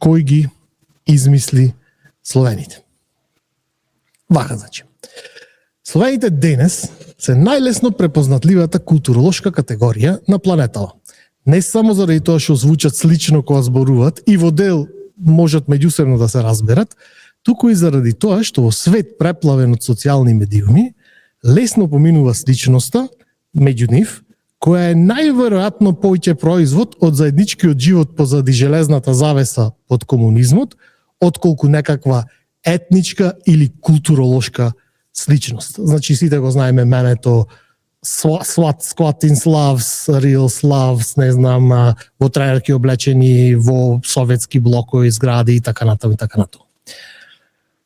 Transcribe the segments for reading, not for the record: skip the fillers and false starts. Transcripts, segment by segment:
кој ги измисли словените. Вака, значи. Словените денес се најлесно препознатливата културолошка категорија на планетава. Не само заради тоа што звучат слично кога зборуваат и во дел можат меѓусебно да се разберат, туку и заради тоа што во свет преплавен од социјални медиуми, лесно поминува сличноста меѓу нив, која е најверојатно повеќе производ од заедничкиот живот позади железната завеса под комунизмот, отколку некаква етничка или културолошка сличност. Значи, сите го знаеме мемето Squatting Slavs, Real Slavs, не знам, во трајерки облечени во советски блокови згради и така натаму и така натаму.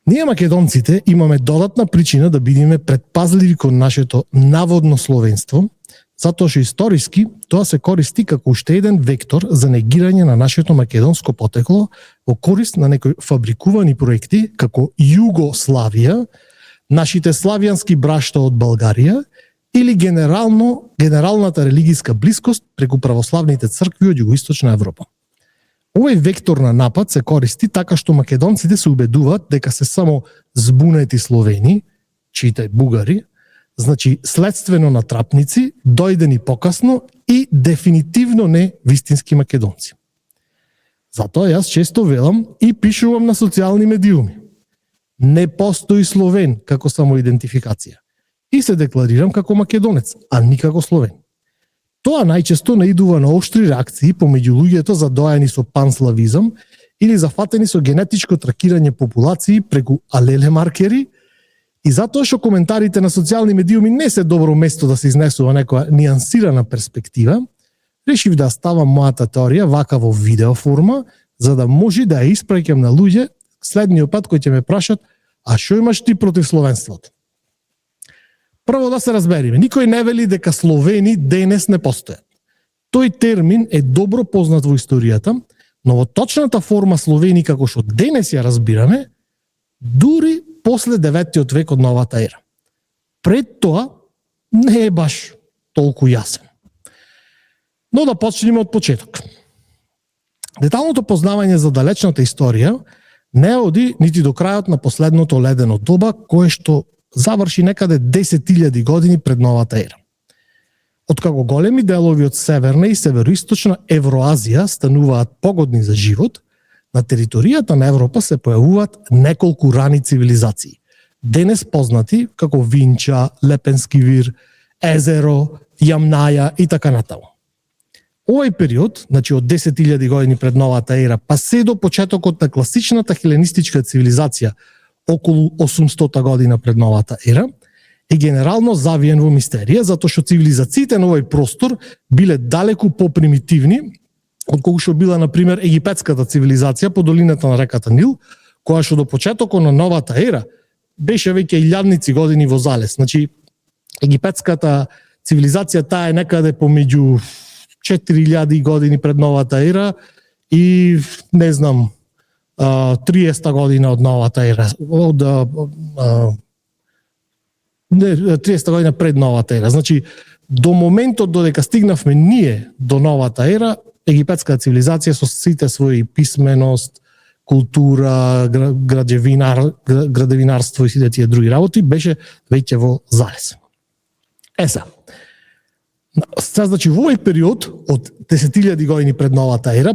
Ние македонците имаме додатна причина да бидеме предпазливи кон нашето наводно словенство, затоа што историски тоа се користи како уште еден вектор за негирање на нашето македонско потекло во корист на некои фабрикувани проекти како Југославија, нашите славјански брашта од Българија или генералната религиска блискост преку православните цркви од Југоисточна Европа. Овој вектор на напад се користи така што македонците се убедуваат дека се само збунети словени, читај бугари, значи следствено натрапници, дојдени покасно и дефинитивно не вистински македонци. Затоа јас често велам и пишувам на социјални медиуми. Не постои словен како самоидентификација. И се декларирам како македонец, а никако словен. Тоа најчесто наидува на оштри реакции помеѓу луѓето задоени со панславизам или зафатени со генетичко тракирање популации преку алеле маркери, и затоа што коментарите на социјални медиуми не се добро место да се изнесува некоја нијансирана перспектива, решив да ставам мојата теорија вака во видео форма, за да може да ја испраќам на луѓе следниот пат кои ќе ме прашат: а што имаш ти против словенството? Прво да се разбериме, никој не вели дека словени денес не постојат. Тој термин е добро познат во историјата, но во точната форма словени како што денес ја разбираме, дури после 9 век од новата ера. Пред тоа не е баш толку јасен. Но да почнеме од почеток. Деталното познавање за далечната историја не оди нити до крајот на последното ледено доба, кое што заврши некаде 10.000 години пред новата ера. Откако големи делови од северна и североисточна Евроазија стануваат погодни за живот, на територијата на Европа се појавуваат неколку рани цивилизации, денес познати како Винча, Лепенски вир, Езеро, Јамнаја и така натаму. Овој период, значи од 10.000 години пред новата ера, па се до почетокот на класичната хеленистичка цивилизација околу 800 година пред новата ера, е генерално завиен во мистерија, затоа што цивилизациите на овој простор биле далеку попримитивни отколку што била, например, египетската цивилизација по долината на реката Нил, која што до почетокот на новата ера беше веќе илјадници години во залез. Значи, египетската цивилизација таа е некаде помеѓу 4000 години пред новата ера и, не знам, 30 година од новата ера, од 30 година пред новата ера. Значи, до моментот додека стигнавме ние до новата ера, египетската цивилизација со сите своји писменост, култура, градевинарство и сите тие други работи беше веќе во залез. Сега, значи во овој период од 10.000 години пред новата ера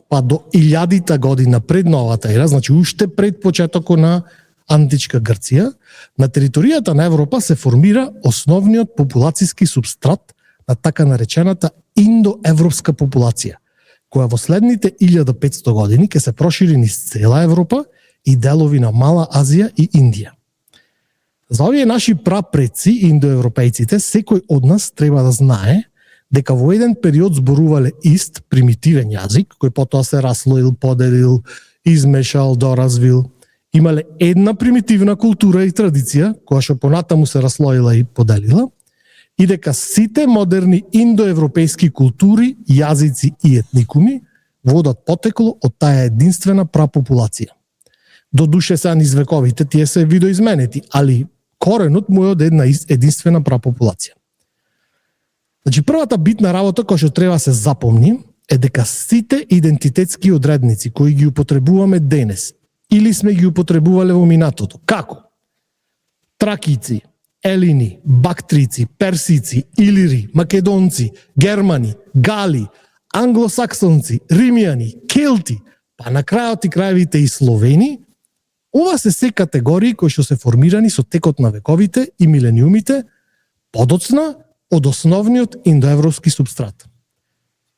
па до 1000 година пред новата ера, значи уште пред почетокот на античка Грција, на територијата на Европа се формира основниот популацијски субстрат на така наречената индоевропска популација, која во следните 1500 години ќе се прошири низ цела Европа и делови на Мала Азија и Индија. За овие наши прапредци индоевропејците, секој од нас треба да знае дека во еден период зборувале ист примитивен јазик, кој потоа се расслоил, поделил, измешал, доразвил. Имале една примитивна култура и традиција, која што понатаму се расслоила и поделила, и дека сите модерни индоевропејски култури, јазици и етникуми водат потекло од таа единствена прапопулација. Додуше се низ вековите тие се видоизменети, али коренот му е од една единствена прапопулација. Значи, првата битна работа која што треба се запомни е дека сите идентитетски одредници кои ги употребуваме денес или сме ги употребувале во минатото, како тракици, елини, бактрици, персици, илири, македонци, германи, гали, англосаксонци, римјани, келти, па на крајот и крајевите и словени, ова се категории кои што се формирани со текот на вековите и милениумите, подоцна од основниот индоевропски субстрат.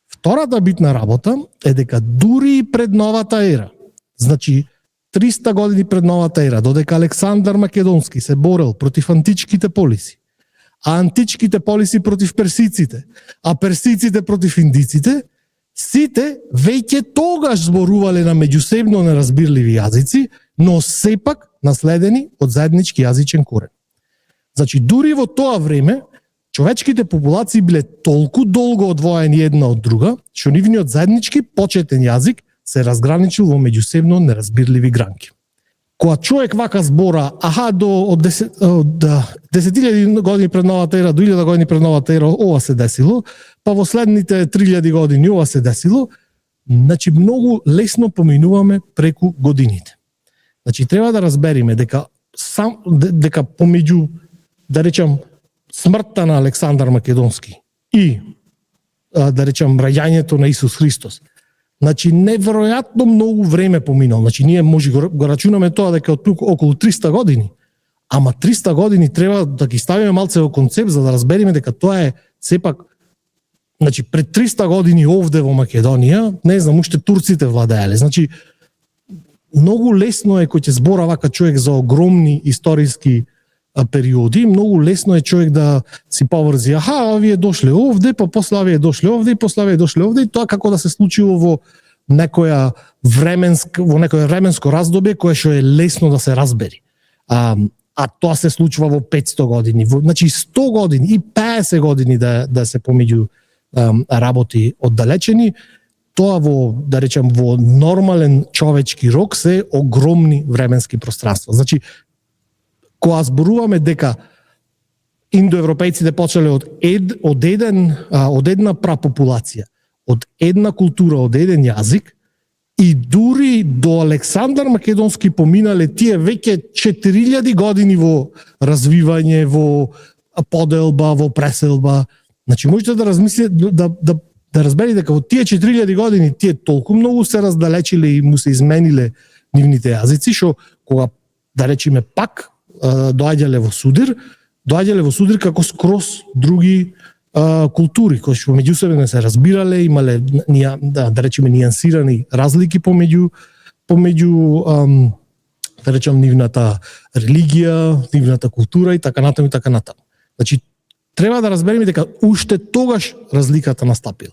Втората битна работа е дека дури и пред новата ера, значи 300 години пред новата ера, додека Александар Македонски се борел против античките полиси, а античките полиси против персиците, а персиците против индиците, сите веќе тогаш зборувале на меѓусебно неразбирливи јазици, но сепак наследени од заеднички јазичен корен. Значи, дури во тоа време, човечките популации биле толку долго одвоени една од друга, што нивниот заеднички почетен јазик се разграничил во меѓусебно неразбирливи гранки. Кога човек вака збора, од 10.000 години пред новата ера до 1000 години пред новата ера ова се десило, па во следните 3000 години ова се десило, значи многу лесно поминуваме преку годините. Значи треба да разбериме дека помеѓу, да речам, смртта на Александар Македонски и да речам раѓањето на Исус Христос, значи неверојатно многу време поминало. Значи ние може го рачунаме тоа дека од околу 300 години, ама 300 години треба да ги ставиме малце во концепт за да разбериме дека тоа е сепак, значи пред 300 години овде во Македонија, не знам, уште турците владееле. Значи многу лесно е кој ќе збора вака човек за огромни историски периоди, многу лесно е човек да си поврзи, овие дошле овде, па после овие дошле овде, и после овие дошле овде, и тоа како да се случило во некоја временско раздобие кое што е лесно да се разбери. А тоа се случува во 500 години, значи 100 години и 50 години да се помеѓу работи оддалечени, тоа во, да речем, во нормален човечки рок се огромни временски пространства. Значи, кога зборуваме дека индоевропејците почнале од една прапопулација, од една култура, од еден јазик, и дури до Александар Македонски поминале тие веќе 4000 години во развивање, во поделба, во преселба. Значи можете да размислите, да разберете дека во тие 4000 години тие толку многу се раздалечиле и му се измениле нивните јазици, што кога, да речеме, пак доаѓале во судир како скроз други култури кои што меѓусебно се разбирале, имале да речеме нијансирани разлики помеѓу да речем нивната религија, нивната култура и така натаму и така натаму. Значи треба да разбереме дека уште тогаш разликата настапила.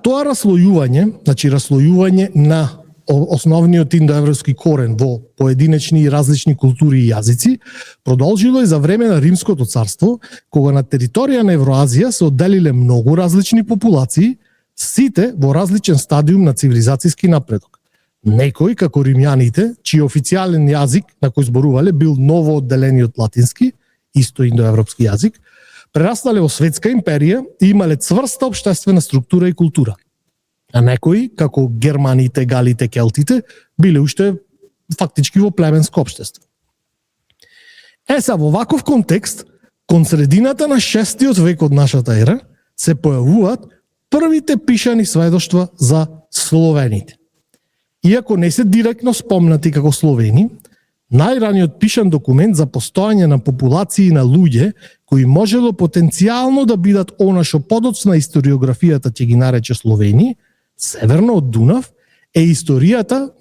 Тоа раслојување на основниот индоевропски корен во поединечни и различни култури и јазици продолжило и за време на Римското царство, кога на територија на Евроазија се одделиле многу различни популации, сите во различен стадиум на цивилизацијски напредок. Некои, како римјаните, чиј официјален јазик на кој зборувале бил ново одделениот латински, исто индоевропски јазик, прерастале во светска империја и имале цврста општествена структура и култура. А некои, како германите, галите, келтите, биле уште фактички во племенско општество. Во ваков контекст, кон средината на 6-тиот век од нашата ера, се појавуваат првите пишани сведоштва за словените. Иако не се директно спомнати како словени, најраниот пишан документ за постојање на популации на луѓе кои можело потенцијално да бидат она што подоцна историографијата ќе ги нарече словени, северно од Дунав, е историјата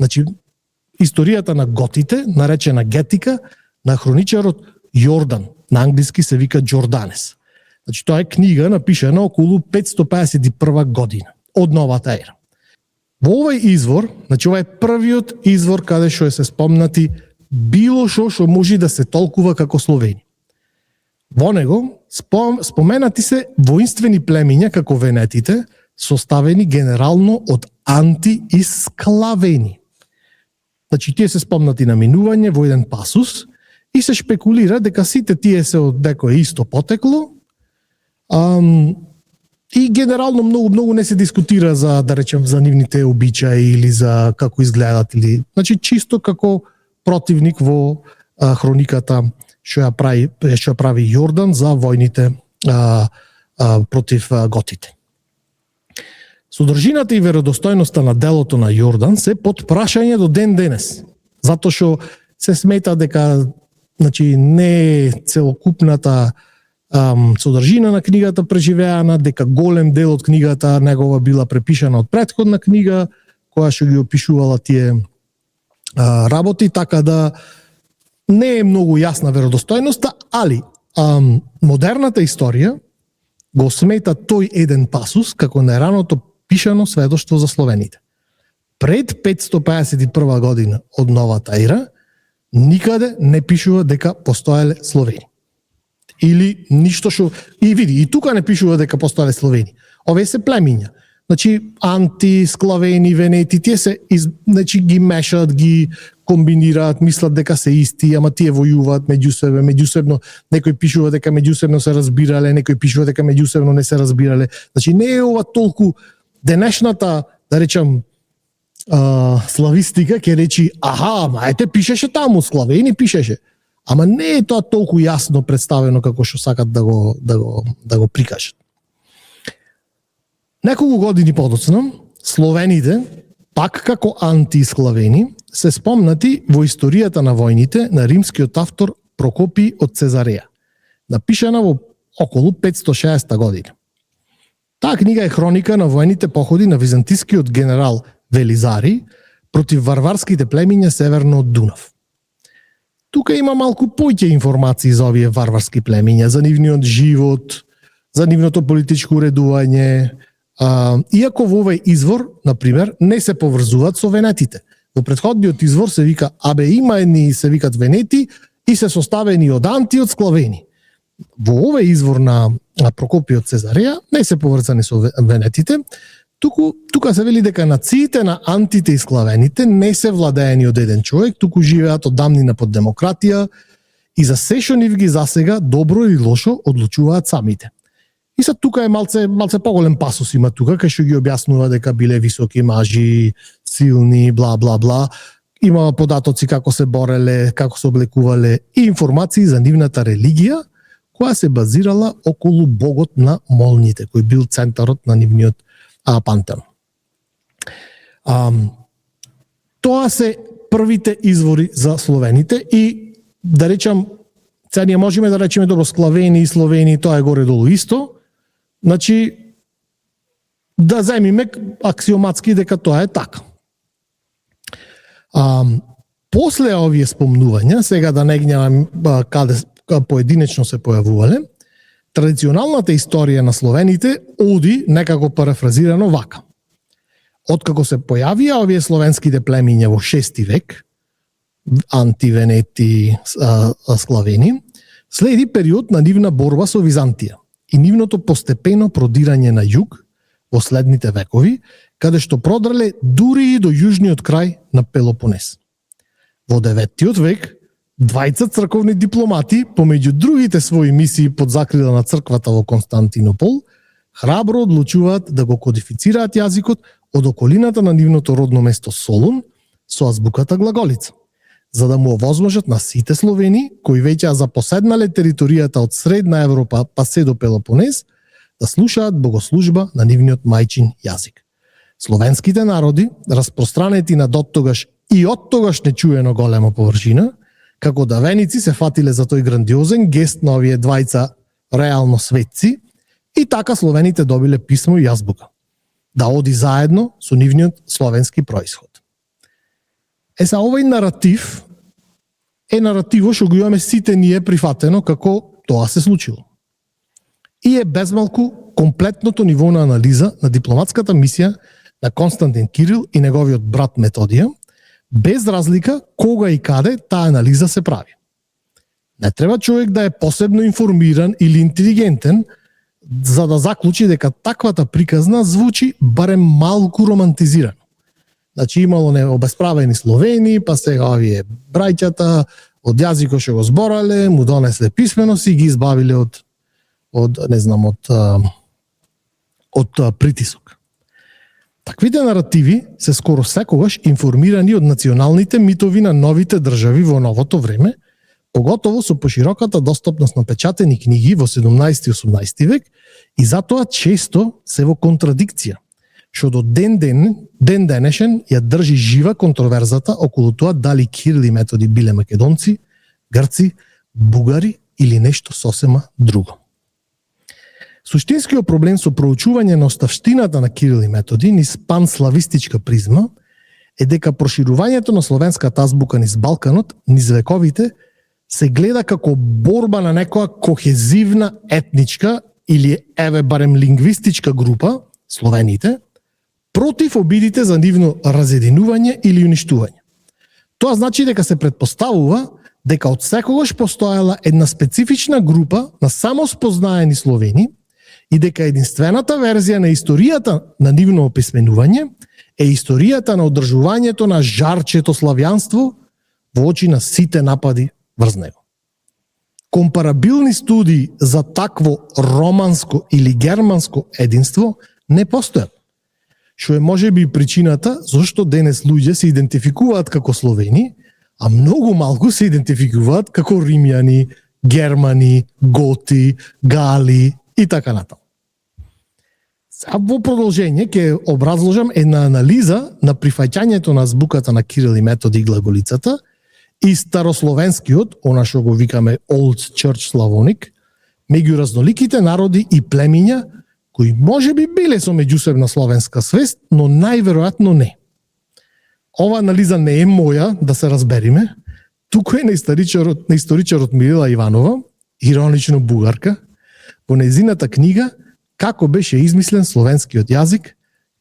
на готите, наречена Гетика, на хроничарот Јордан, на англиски се вика Джорданес. Значи тоа е книга напишана околу 551 година од новата ера. Во овој извор, значи ова е првиот извор каде што се спомнати било што може да се толкува како словени. Во него споменати се воинствени племиња како венетите, составени генерално од анти и склавени. Значи тие се спомнати на минување во еден пасус и се шпекулира дека сите тие се од некое исто потекло, И генерално многу не се дискутира за, да речем, за нивните обичаи или за како изгледат, или значи чисто како противник во хрониката што ја прави Јордан за војните против готите. Содржината и веродостојноста на делото на Јордан се под прашање до ден денес, затоа што се смета дека значи не целокупната содржина на книгата преживеана, дека голем дел од книгата негова била препишана од претходна книга која што ги опишувала тие работи, така да не е многу јасна веродостојноста, али модерната историја го смета тој еден пасус како најраното пишано сведоштво за словените. Пред 551 година од новата ера, никаде не пишува дека постоеле словени. Или ништо што... И види, и тука не пишува дека постоеле словени. Овие се племиња. Значи, анти, склавени, венети, тие се, значи, ги мешаат, ги комбинираат, мислат дека се исти, ама тие војуваат меѓусебно, некој пишува дека меѓусебно се разбирале, некој пишува дека меѓусебно не се разбирале. Значи, не е ова толку денешната, да речам, славистика, ќе речи, ама ете пишеше таму, склавени пишеше. Ама не е тоа толку јасно представено како што сакат да го прикажат. Неколку години подоцна, словените, пак како антисклавени, се спомнати во историјата на војните на римскиот автор Прокопи од Цезареја, напишана во околу 560 година. Таа книга е хроника на војните походи на византискиот генерал Велизари против варварските племиња северно од Дунав. Тука има малку поќе информации за овие варварски племиња, за нивниот живот, за нивното политичко уредување, иако во овој извор, например, не се поврзуваат со венетите. Во претходниот извор се вика, има едни се викат венети и се составени од анти од склавени. Во овој извор на Прокопи од Цезареја не се поврзани со венетите, тука се вели дека нациите на антите и склавените не се владеени од еден човек, туку живеат од дамнина под демократија и за се што нив ги засега, добро или лошо, одлучуваат самите. И са тука е малце поголем пасус има тука, кај што ги објаснува дека биле високи мажи, силни, бла бла бла. Има податоци како се бореле, како се облекувале и информации за нивната религија, која се базирала околу богот на молните, кој бил центарот на нивниот пантеон. Тоа се првите извори за словените и да речам, сега ние можеме да речеме добро склавени и словени, тоа е горе-долу исто. Значи, да земиме аксиоматски дека тоа е така. После овие спомнувања, сега да не гневам каде поединечно се појавувале, традиционалната историја на словените оди некако парафразирано вака. Откако се појавија овие словенските племиња во 6 век, антивенети, склавени, следи период на нивна борба со Византија и нивното постепено продирање на југ во следните векови, каде што продрале дури и до јужниот крај на Пелопонес. Во 9 век, двајца црковни дипломати, помеѓу другите своји мисии под закрила на црквата во Константинопол, храбро одлучуваат да го кодифицираат јазикот од околината на нивното родно место Солун со азбуката глаголица, за да му овозможат на сите словени, кои веќе запоседнале територијата од Средна Европа па се до Пелопонес, да слушаат богослужба на нивниот мајчин јазик. Словенските народи, распространети на доттогаш и оттогаш нечуено голема површина, како давеници се фатиле за тој грандиозен гест на овие двајца реално светци и така словените добиле писмо и азбука, да оди заедно со нивниот словенски происход. Са овој наратив е наративо што го имаме сите ние прифатено како тоа се случило. И е безмалку комплетното ниво на анализа на дипломатската мисија на Константин Кирил и неговиот брат Методија, без разлика кога и каде таа анализа се прави. Не треба човек да е посебно информиран или интелигентен за да заклучи дека таквата приказна звучи барем малку романтизирано. Значи имало необесправени словени, па сега овие брајќата од јазикот што го зборале, му донесле писменост и ги избавиле од од притисок. Таквите наративи се скоро секогаш информирани од националните митови на новите држави во новото време, поготово со пошироката достапност на печатени книги во 17 и 18 век, и затоа често се во контрадикција, што до ден денешен ја држи жива контроверзата околу тоа дали Кирил и Методи биле македонци, грци, бугари или нешто сосема друго. Суштинскиот проблем со проучување на оставштината на Кирил и Методи низ панславистичка призма е дека проширувањето на словенската азбука низ Балканот, низ вековите, се гледа како борба на некоја кохезивна етничка или барем лингвистичка група, словените, против обидите за нивно разединување или уништување. Тоа значи дека се предпоставува дека од секогаш постоела една специфична група на самоспознаени словени и дека единствената верзија на историјата на нивно описменување е историјата на одржувањето на жарчето славјанство во очи на сите напади врз него. Компарабилни студии за такво романско или германско единство не постојат, што е можеби причината зашто денес луѓе се идентификуваат како словени, а многу малку се идентификуваат како римјани, германи, готи, гали и така натаму. Сега во продолжение ќе образложам една анализа на прифаќањето на азбуката на Кирил и Методи и глаголицата и старословенскиот, она што го викаме Old Church Slavonic, меѓу разноликите народи и племиња кои можеби биле со меѓусебна словенска свест, но најверојатно не. Ова анализа не е моја, да се разбериме, туку е на историчарот Мирила Иванова, иронично бугарка, во нејзината книга Како беше измислен словенскиот јазик,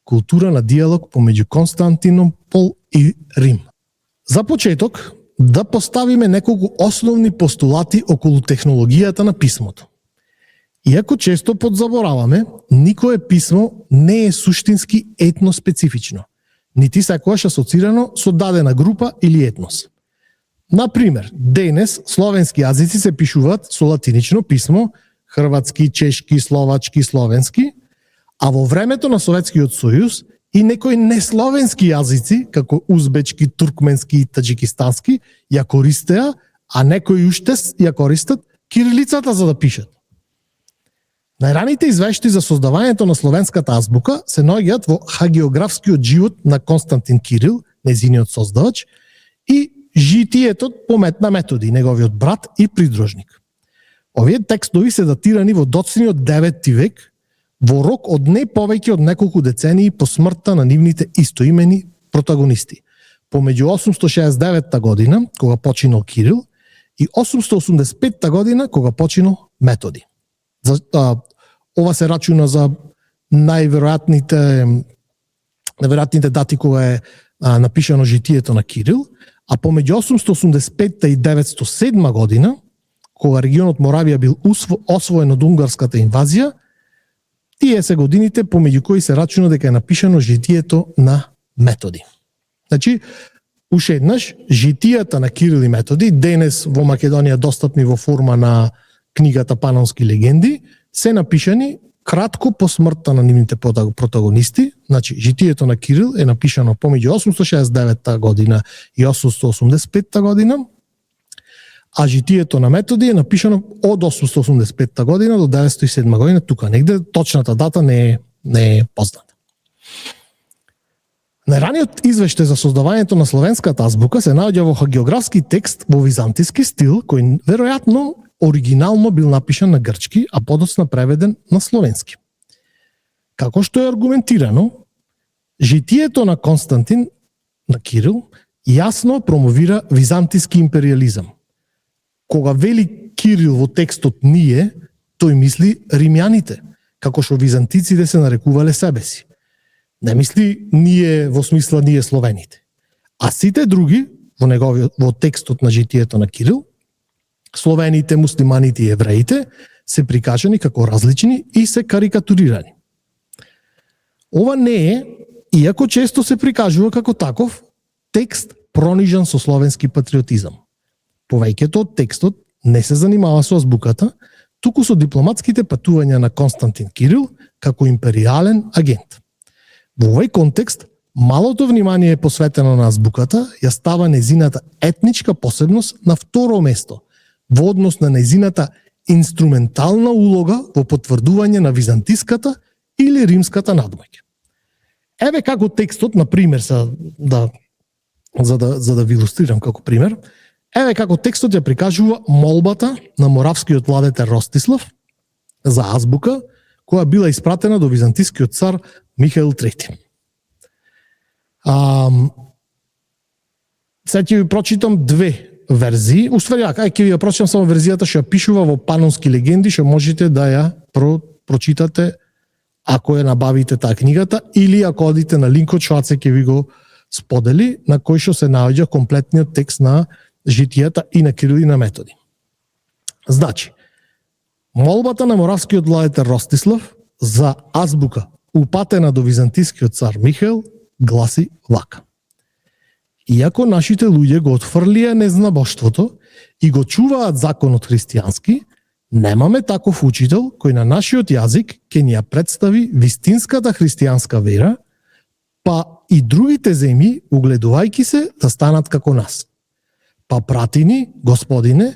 култура на диалог помеѓу Константинопол и Рим. За почеток, да поставиме неколку основни постулати околу технологијата на писмото. Иако често подзабораваме, никое писмо не е суштински етноспецифично, нити секогаш асоцирано со дадена група или етнос. Например, денес словенски јазици се пишуваат со латинично писмо, хрватски, чешки, словачки, словенски, а во времето на Советскиот сојуз и некои несловенски јазици, како узбечки, туркменски и таџикистански, ја користеа, а некои уште ја користат кирилицата за да пишат. Најраните извешти за создавањето на словенската азбука се наоѓаат во хагиографскиот живот на Константин Кирил, нејзиниот создавач, и житието на Методи, неговиот брат и придружник. Овие текстови се датирани во доцниот 9 век, во рок од не повеќе од неколку децении по смртта на нивните истоимени протагонисти. Помеѓу 869 година, кога починал Кирил, и 885 година, кога починал Методи. Ова се рачуна за најверојатните дати кога е напишано житието на Кирил, а помеѓу 885 и 907 година, кога регионот Моравија бил освоен од унгарската инвазија, тие се годините помеѓу кои се рачуна дека е напишано житието на Методи. Значи, уште еднаш, житијата на Кирил и Методи, денес во Македонија достапни во форма на книгата Панонски легенди, се напишани кратко по смртта на нивните протагонисти. Значи, житието на Кирил е напишано помеѓу 869 година и 885 година, а житието на Методи е напишано од 885 година до 907 година, тука негде точната дата не е позната. Најраниот извештај за создавањето на словенската азбука се наоѓа во хагиографски текст во византиски стил, кој веројатно оригинално бил напишан на грчки, а подоцна преведен на словенски. Како што е аргументирано, житието на Константин, на Кирил, јасно промовира византиски империализам. Кога вели Кирил во текстот ние, тој мисли римјаните, како што византиците се нарекувале себе си. Не мисли ние во смисла ние словените. А сите други, во текстот на житието на Кирил, словените, муслиманите и евреите, се прикажани како различни и се карикатурирани. Ова не е, иако често се прикажува како таков, текст пронижан со словенски патриотизам. Повеќето од текстот не се занимава со азбуката, туку со дипломатските патувања на Константин Кирил како империјален агент. Во овој контекст, малото внимание е посветено на азбуката, ја става нејзината етничка посебност на второ место во однос на нејзината инструментална улога во потврдување на византиската или римската надмоќ. Еве како текстот, на пример, за да ви илустрирам како пример, еве како текстот ја прикажува молбата на моравскиот владетел Ростислав за азбука, која била испратена до византискиот цар Михаил III. Сега ќе ви прочитам две верзии. Уствари, ќе ви ја прочитам само верзијата што ја пишува во Панонски легенди, што можете да ја прочитате ако ја набавите таа книгата или ако одите на линкот што Аце ќе ви го сподели, на кој што се наоѓа комплетниот текст на житијата и на Кирил и на Методи. Значи, молбата на моравскиот владетел Ростислав за азбука упатена до византискиот цар Михаил гласи вака. Иако нашите луѓе го отфрлија незнабоштвото и го чуваат законот христијански, немаме таков учител кој на нашиот јазик ќе ни ја представи вистинската христијанска вера, па и другите земји, угледувајќи се да станат како нас. Па прати ни, Господине,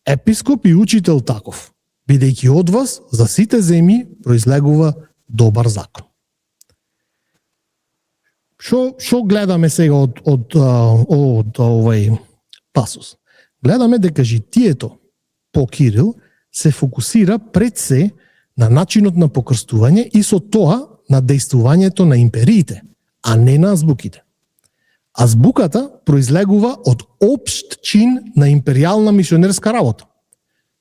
епископ и учител таков, бидејќи од вас за сите земји произлегува добар закон. Шо гледаме сега од овој пасус? Гледаме дека житието по Кирил се фокусира пред се на начинот на покрстување и со тоа на дејствувањето на империите, а не на азбуките. Азбуката произлегува од општ чин на империјална мисионерска работа.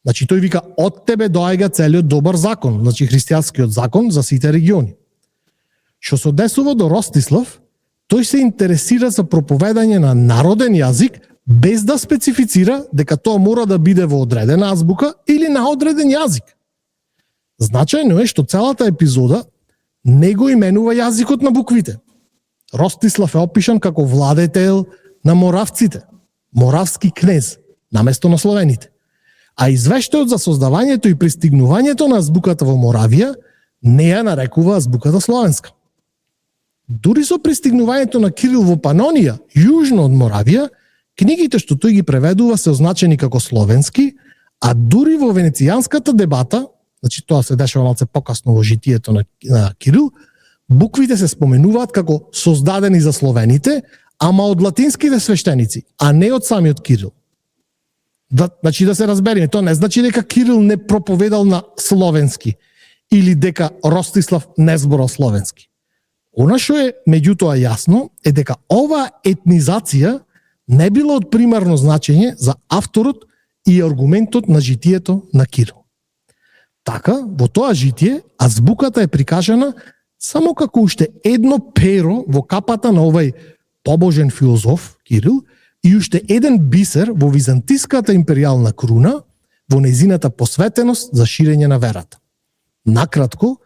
Значи тој вика од тебе доаѓа целиот добар закон, значи христијанскиот закон за сите региони. Што се однесува до Ростислав, тој се интересира за проповедање на народен јазик без да специфицира дека тоа мора да биде во одредена азбука или на одреден јазик. Значајно е што целата епизода не го именува јазикот на буквите. Ростислав е опишан како владетел на моравците, моравски кнез, наместо на словените. А извештајот за создавањето и пристигнувањето на азбуката во Моравија не ја нарекува азбуката словенска. Дури со пристигнувањето на Кирил во Панонија, јужно од Моравија, книгите што тој ги преведува се означени како словенски, а дури во венецијанската дебата, значи тоа се дешава малце покасно во житието на Кирил, буквите се споменуваат како создадени за словените, ама од латинските свештеници, а не од самиот Кирил. Значи да се разбереме, тоа не значи дека Кирил не проповедал на словенски или дека Ростислав не зборал словенски. Она што е меѓутоа јасно е дека оваа етнизација не била од примарно значење за авторот и аргументот на житието на Кирил. Така, во тоа житие, азбуката е прикажана само како уште едно перо во капата на овој побожен филозоф Кирил и уште еден бисер во византиската империјална круна во нејзината посветеност за ширење на верата. Накратко,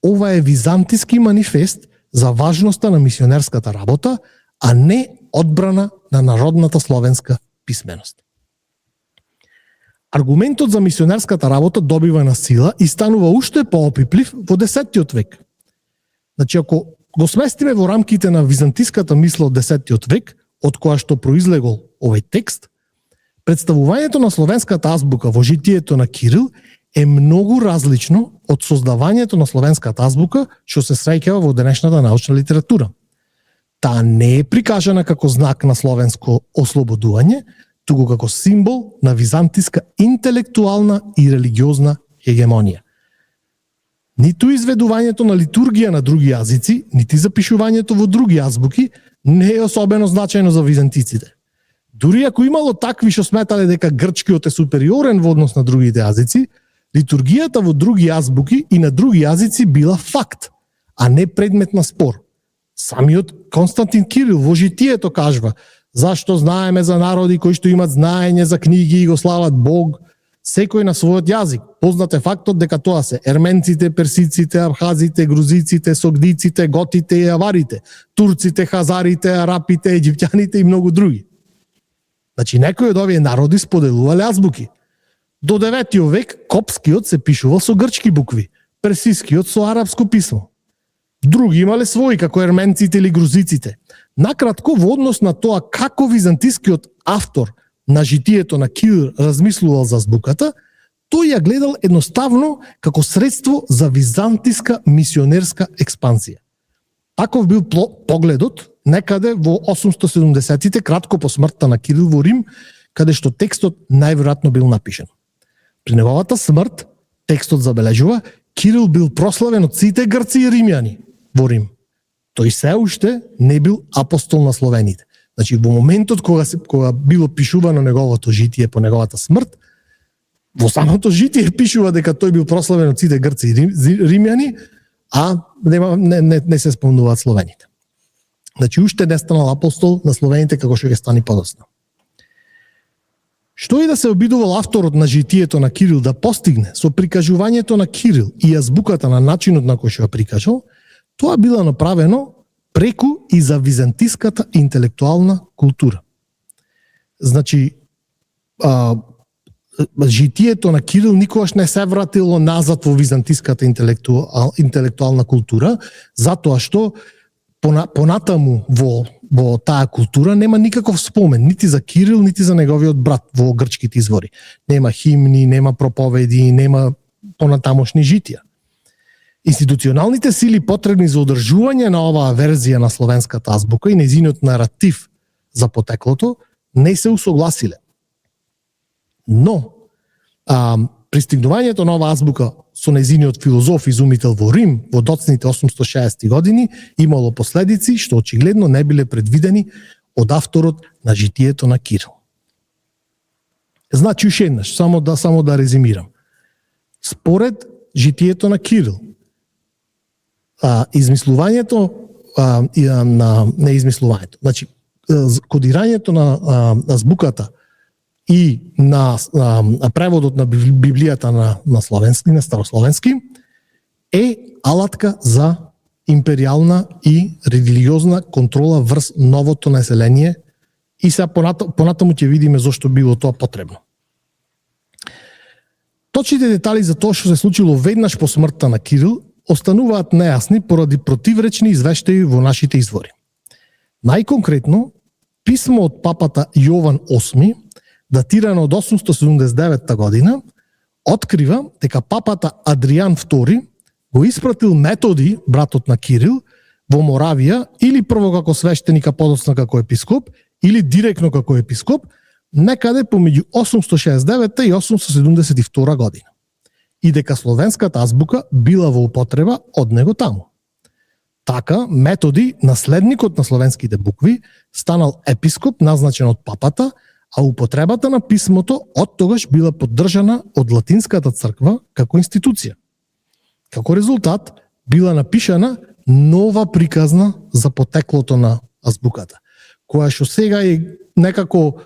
ова е византиски манифест за важноста на мисионерската работа, а не одбрана на народната словенска писменост. Аргументот за мисионерската работа добива на сила и станува уште поопиплив во 10 век. Значи, ако го сместиме во рамките на византиската мисла од 10 век, од која што произлегол овој текст, представувањето на словенската азбука во житието на Кирил е многу различно од создавањето на словенската азбука што се среќава во денешната научна литература. Таа не е прикажана како знак на словенско ослободување, туку како символ на византиска интелектуална и религиозна хегемонија. Ниту изведувањето на литургија на други јазици, нити запишувањето во други азбуки не е особено значајно за византиците. Дури ако имало такви што сметале дека грчкиот е супериорен во однос на другите јазици, литургијата во други азбуки и на други јазици била факт, а не предмет на спор. Самиот Константин Кирил во житието кажува: зашто знаеме за народи кои што имат знаење за книги и го слават Бог, секој на својот јазик. Познат е фактот дека тоа се ерменците, персиците, абхазите, грузиците, согдиците, готите и аварите, турците, хазарите, арапите, еģиптјаните и многу други. Значи, некои од овие народи споделувале азбуки. До 9 век копскиот се пишувал со грчки букви, персискиот со арапско писмо. Други имале своји, како ерменците или грузиците. Накратко, во однос на тоа како византискиот автор на житието на Кирил размислувал за азбуката, тој ја гледал едноставно како средство за византиска мисионерска експансија. Таков бил погледот некаде во 870-тите, кратко по смртта на Кирил во Рим, каде што текстот најверојатно бил напишан. При неговата смрт, текстот забележува, Кирил бил прославен од сите грци и римјани во Рим. Тој се уште не бил апостол на словените. Значи, во моментот кога било пишувано неговото житие по неговата смрт, во самото житие пишува дека тој бил прославен од сите грци и римјани, а не се спомнуваат словените. Значи, уште не станал апостол на словените како што ќе стани подоцна. Што и да се обидувал авторот на житието на Кирил да постигне со прикажувањето на Кирил и азбуката на начинот на кој што ја прикажал, тоа било направено преку и за византиската интелектуална култура. Значи, житието на Кирил никогаш не се вратило назад во византиската интелектуална култура, затоа што понатаму во таа култура нема никаков спомен, нити за Кирил, нити за неговиот брат во грчките извори. Нема химни, нема проповеди, нема понатамошни житија. Институционалните сили потребни за одржување на оваа верзија на словенската азбука и нејзиниот наратив за потеклото не се усогласиле. Но, пристигнувањето на оваа азбука со нејзиниот филозоф изумител во Рим во доцните 860 години имало последици што очигледно не биле предвидени од авторот на житието на Кирил. Значи, уште еднаш, само да резимирам. Според житието на Кирил, измислувањето не измислувањето, значи кодирањето на азбуката и на преводот на Библијата на словенски, на старословенски, е алатка за империјална и религиозна контрола врз новото население и сега понатаму ќе видиме зошто било тоа потребно. Точните детали за тоа што се случило веднаш по смртта на Кирил остануваат нејасни поради противречни извештаи во нашите извори. Најконкретно, писмо од папата Јован VIII, датирано од 879 година, открива дека папата Адриан II го испратил Методи, братот на Кирил, во Моравија или прво како свештеник, а подоцна како епископ, или директно како епископ, некаде помеѓу 869 и 872 година. И дека словенската азбука била во употреба од него таму. Така, Методи, наследникот на словенските букви, станал епископ назначен од папата, а употребата на писмото од тогаш била поддржана од Латинската црква како институција. Како резултат, била напишана нова приказна за потеклото на азбуката, која што сега е некако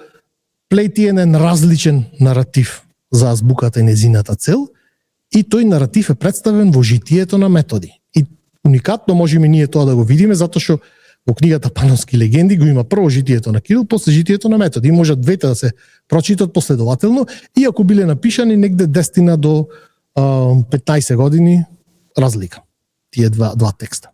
плетиенен различен наратив за азбуката и незината цел, и тој наратив е представен во житието на Методи. И уникатно можеме ние тоа да го видиме, затоа што во книгата Панонски легенди го има прво житието на Кирил, после житието на Методи. И можат двете да се прочитат последователно, иако биле напишани негде 10 до 15 години разлика, тие два текста.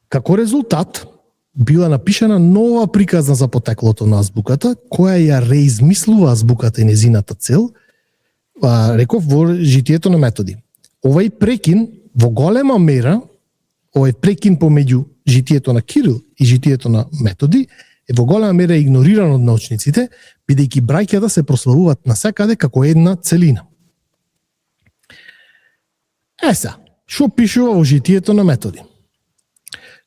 Како резултат, била напишана нова приказна за потеклото на азбуката, која ја реизмислува азбуката и незината цел, реков во житието на Методи. Овај прекин во голема мера, овај прекин помеѓу житието на Кирил и житието на Методи е во голема мера игнориран од научниците, бидејќи браќата се прославуваат насекаде како една целина. Што пишува во житието на Методи?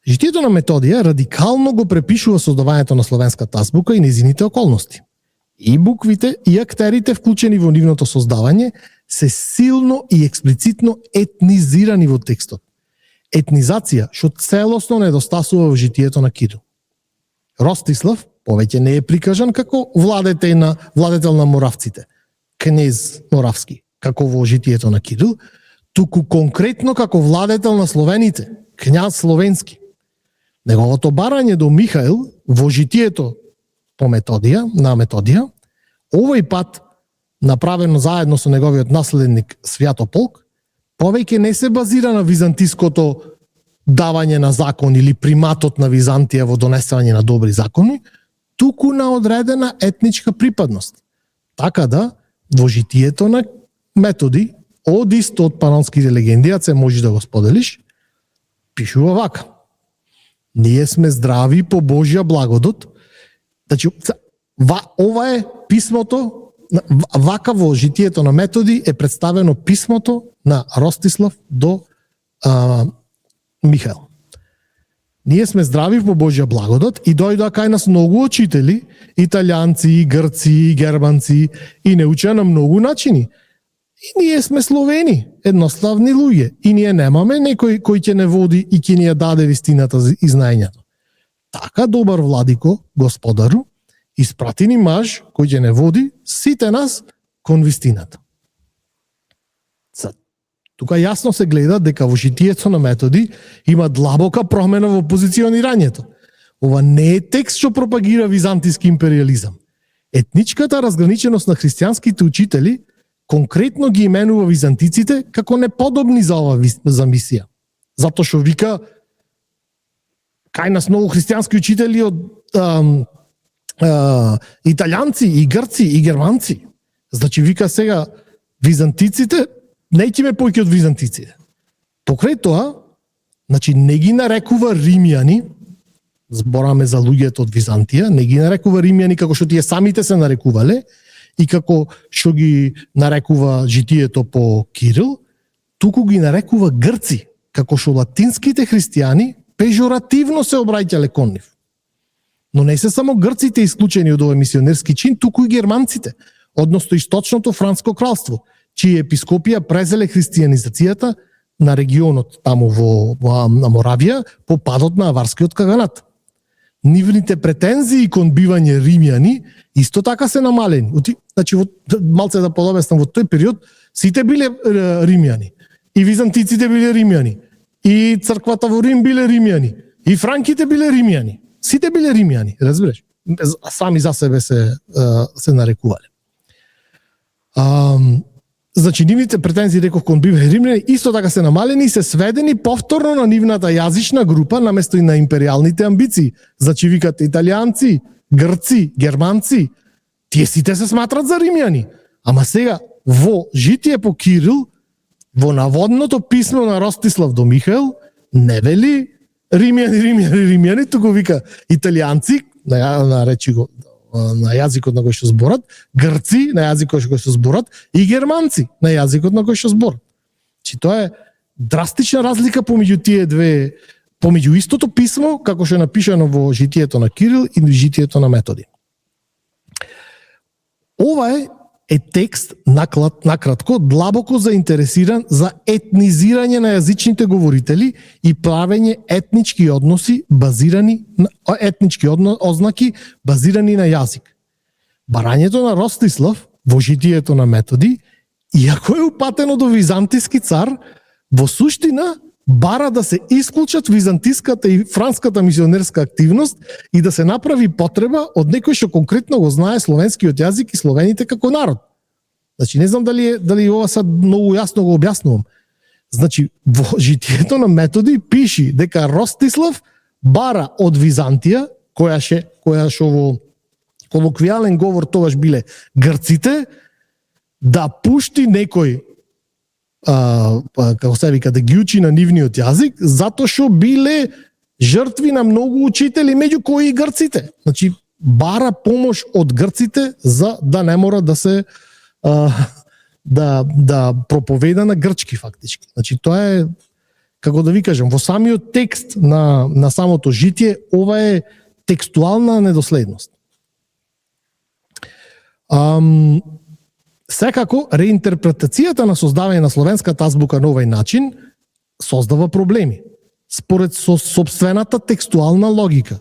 Житието на Методија радикално го препишува создавањето на словенската азбука и незините околности. И буквите, и актерите вклучени во нивното создавање се силно и експлицитно етнизирани во текстот. Етнизација што целосно недостасува во житието на Кирил. Ростислав повеќе не е прикажан како владетел на моравците, кнез моравски, како во житието на Кирил, туку конкретно како владетел на словените, књаз словенски. Неговото барање до Михаил во житието на Методија, овој пат направено заедно со неговиот наследник Свјатополк, повеќе не се базира на византиското давање на закон или приматот на Византија во донесување на добри закони, туку на одредена етничка припадност. Така да, во житието на Методи, од исто од панонските легенди, а се можеш да го споделиш, пишува вака. Ние сме здрави по Божја благодат. Значи, ова е писмото, вака во житието на Методи е представено писмото на Ростислав до Михаел. Ние сме здрави по Божја благодат и дојдоа кај нас многу учители, италијанци, грци, германци и не учеа на многу начини. И ние сме словени, едноставни луѓе. И ние немаме некој кој ќе не води и ќе ни ја даде вистината и знаењето. Така, добар владико, господару, испрати ни маж кој ќе не води сите нас кон вистината. Тука јасно се гледа дека во житието на Методи има длабока промена во позиционирањето. Ова не е текст што пропагира византиски империализам. Етничката разграниченост на христијанските учители конкретно ги именува византиците како неподобни за ова за мисија. Затоа што вика кај нас многу христијански учители од италијанци и грци и германци. Значи вика сега византиците не ќе ме појќе од византиците. Покрај тоа, значи не ги нарекува римјани, збораме за луѓето од Византија, не ги нарекува римјани како што тие самите се нарекувале и како што ги нарекува житието по Кирил, туку ги нарекува грци, како што латинските христијани пежоративно се обраќале кон нив. Но не се само грците исклучени од овој мисионерски чин, туку и германците, односно источното Франско кралство, чија епископија презеле христијанизацијата на регионот таму во Моравија по падот на аварскиот каганат. Нивните претензии кон бивање римјани исто така се намалени. Значи, малце да подобеснам, во тој период сите биле римјани. И византиците биле римјани. И црквата во Рим биле римјани. И франките биле римјани. Сите биле римјани, разбираш? Сами за себе се нарекувале. Значи, нивните претензии, реков, кон бивање римјани, исто така се намалени и се сведени повторно на нивната јазична група, наместо и на империалните амбиции. Значи, викат италијанци, грци, германци, тие сите се сматрат за римјани. Ама сега, во житие по Кирил, во наводното писмо на Ростислав до Михаел, не вели римјани, туку вика италијанци, речи го, на јазикот на кој што зборат, грци на јазикот на кој што зборат и германци на јазикот на кој што зборат. Чи тоа е драстична разлика помеѓу тие две, помеѓу истото писмо како што е напишано во житието на Кирил и житието на Методи. Ова е текст накратко длабоко заинтересиран за етнизирање на јазичните говорители и правење етнички односи базирани на етнички ознаки базирани на јазик. Барањето на Ростислав во житието на Методи, иако е упатено до византиски цар, во суштина бара да се исклучат византиската и франската мисионерска активност и да се направи потреба од некој што конкретно го знае словенскиот јазик и словените како народ. Значи, не знам дали ова сад многу јасно го објаснувам. Значи, во житието на Методи пиши дека Ростислав бара од Византија, која што во колоквијален говор тогаш биле грците, да пушти некој како се вика, да ги учи на нивниот јазик, затоа што биле жртви на многу учители, меѓу кои и грците. Значи, бара помош од грците за да не мора да се да проповеда на грчки фактички. Значи, тоа е, како да ви кажам, во самиот текст на самото житие, ова е текстуална недоследност. Секако, реинтерпретацијата на создавање на словенската азбука на овој начин создава проблеми. Според собствената текстуална логика,